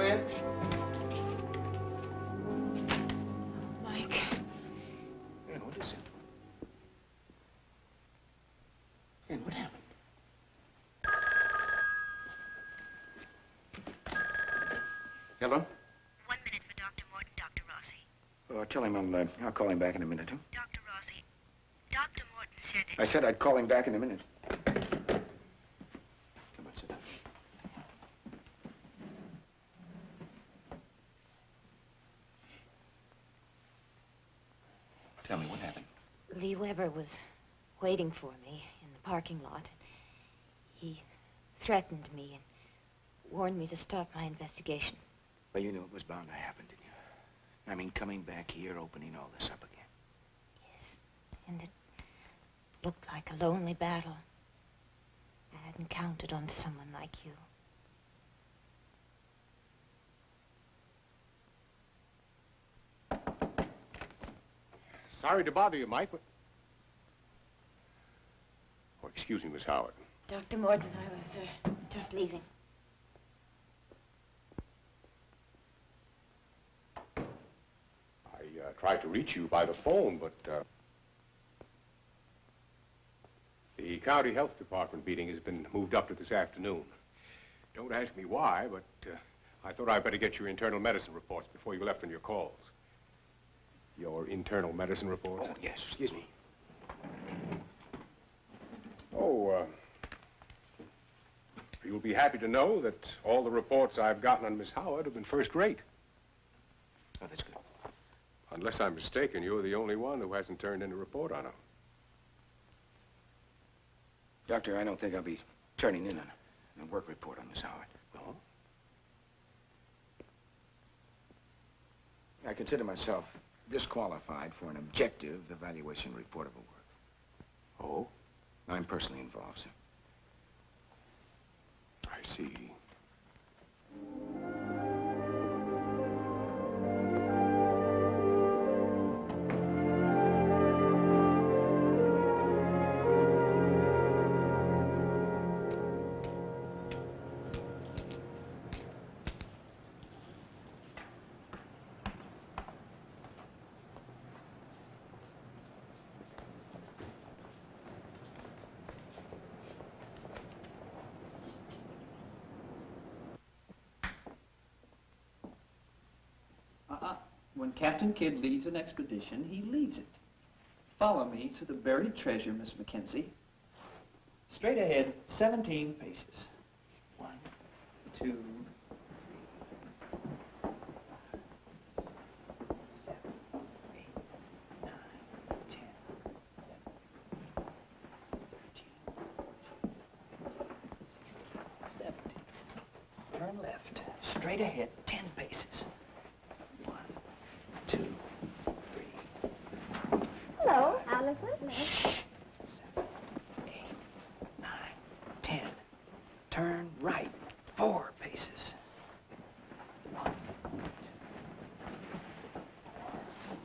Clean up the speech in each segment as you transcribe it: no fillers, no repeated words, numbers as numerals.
come in? Mike. Yeah, what is it? Ken, what happened? Hello? 1 minute for Dr. Morton, Dr. Rossi. Tell him I'll call him back in a minute, huh? Dr. Rossi, Dr. Morton said that... I said I'd call him back in a minute. Come on, sit down. Tell me, what happened? Lee Weber was waiting for me in the parking lot. He threatened me and warned me to stop my investigation. Well, you knew it was bound to happen, didn't you? I mean, coming back here, opening all this up again. Yes, and it looked like a lonely battle. I hadn't counted on someone like you. Sorry to bother you, Mike, but... Oh, excuse me, Miss Howard. Dr. Morton, I was just leaving. I tried to reach you by the phone, but the county health department meeting has been moved up to this afternoon. Don't ask me why, but I thought I'd better get your internal medicine reports before you left on your calls. Your internal medicine reports? Oh, yes, excuse me. Oh, you'll be happy to know that all the reports I've gotten on Miss Howard have been first rate. Oh, that's good. Unless I'm mistaken, you're the only one who hasn't turned in a report on her. Doctor, I don't think I'll be turning in a work report on Miss Howard. No? I consider myself disqualified for an objective evaluation report of her work. Oh? I'm personally involved, sir. I see. When Captain Kidd leads an expedition, he leads it. Follow me to the buried treasure, Miss Mackenzie. Straight ahead, 17 paces. 1, 2, 3, 7, 8, 9, 10, 11, 13, 14, 15, 16, 17. Turn left. Straight ahead, 10 paces. 2, 3. Hello, Allison. 7, 8, 9, 10. Turn right, 4 paces. 1, 2.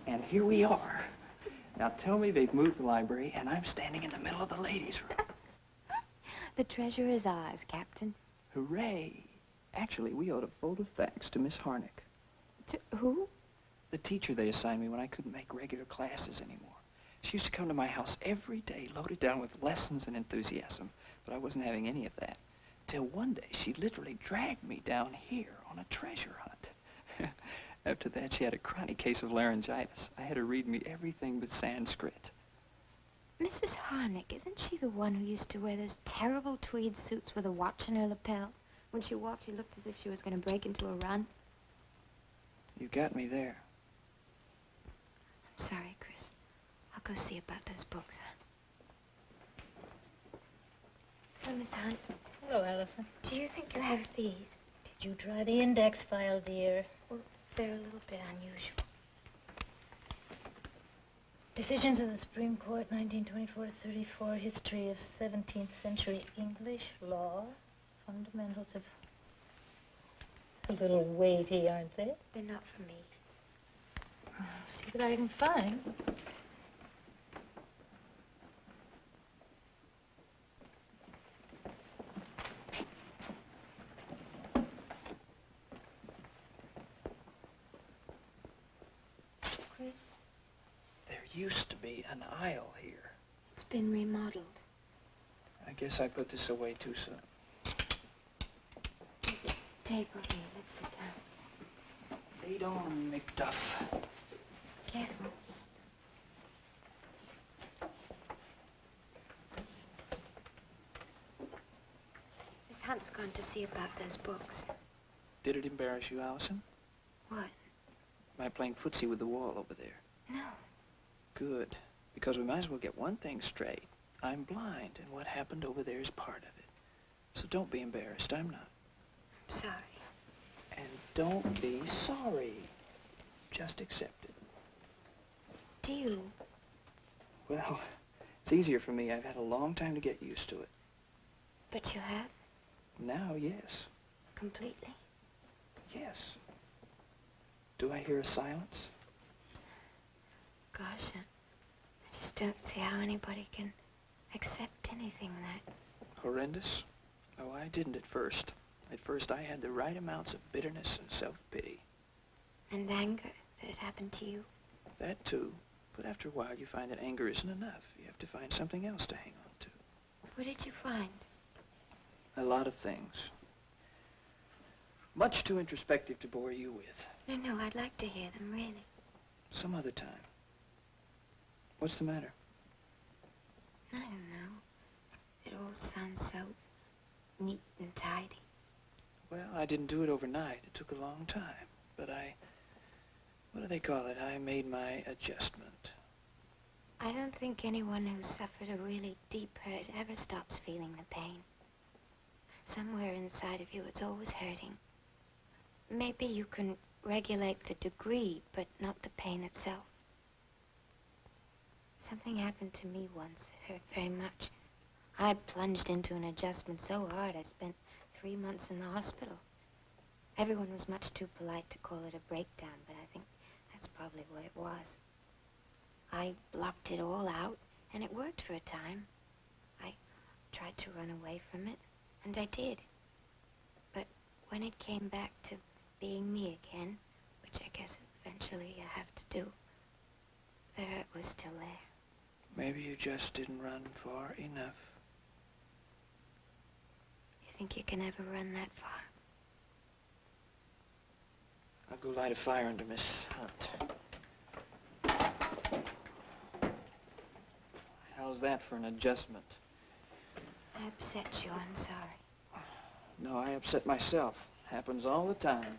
And here we are. Now tell me they've moved the library and I'm standing in the middle of the ladies' room. The treasure is ours, Captain. Hooray. Actually, we owed a vote of thanks to Miss Harnick. To who? The teacher they assigned me when I couldn't make regular classes anymore. She used to come to my house every day, loaded down with lessons and enthusiasm, but I wasn't having any of that. Till one day, she literally dragged me down here on a treasure hunt. After that, she had a chronic case of laryngitis. I had her read me everything but Sanskrit. Mrs. Harnick, isn't she the one who used to wear those terrible tweed suits with a watch in her lapel? When she walked, she looked as if she was going to break into a run. You got me there. I'm sorry, Chris. I'll go see about those books, huh? Miss Hunt. Hello, Allison. Do you think you have these? Did you try the index file, dear? Well, they're a little bit unusual. Decisions of the Supreme Court, 1924-34, history of 17th century English law, fundamentals of... A little weighty, aren't they? They're not for me. I'll see what I can find. used to be an aisle here. It's been remodeled. I guess I put this away too soon. There's a table here. Let's sit down. Lead on, McDuff. Careful. Miss Hunt's gone to see about those books. Did it embarrass you, Allison? What? My playing footsie with the wall over there. No. Good. Because we might as well get one thing straight. I'm blind, and what happened over there is part of it. So don't be embarrassed. I'm not. I'm sorry. And don't be sorry. Just accept it. Do you? Well, it's easier for me. I've had a long time to get used to it. But you have? Now, yes. Completely? Yes. Do I hear a silence? Gosh, I just don't see how anybody can accept anything that... Horrendous? Oh, I didn't at first. At first, I had the right amounts of bitterness and self-pity. And anger that it happened to you? That, too. But after a while, you find that anger isn't enough. You have to find something else to hang on to. What did you find? A lot of things. Much too introspective to bore you with. No, I'd like to hear them, really. Some other time. What's the matter? I don't know. It all sounds so neat and tidy. Well, I didn't do it overnight. It took a long time. But what do they call it? I made my adjustment. I don't think anyone who's suffered a really deep hurt ever stops feeling the pain. Somewhere inside of you, it's always hurting. Maybe you can regulate the degree, but not the pain itself. Something happened to me once. It hurt very much. I plunged into an adjustment so hard I spent 3 months in the hospital. Everyone was much too polite to call it a breakdown, but I think that's probably what it was. I blocked it all out, and it worked for a time. I tried to run away from it, and I did. But when it came back to being me again, which I guess eventually you have to do, the hurt was still there. Maybe you just didn't run far enough. You think you can ever run that far? I'll go light a fire under Miss Hunt. How's that for an adjustment? I upset you, I'm sorry. No, I upset myself. Happens all the time.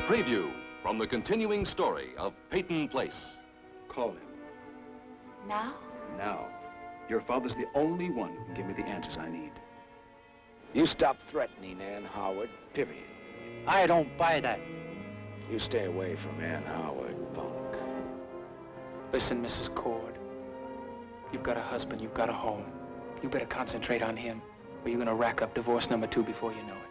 Preview from the continuing story of Peyton Place. Call him. Now? Now. Your father's the only one who can give me the answers I need. You stop threatening Ann Howard, period. I don't buy that. You stay away from Ann Howard, punk. Listen, Mrs. Cord. You've got a husband, you've got a home. You better concentrate on him, or you're gonna rack up divorce number 2 before you know it.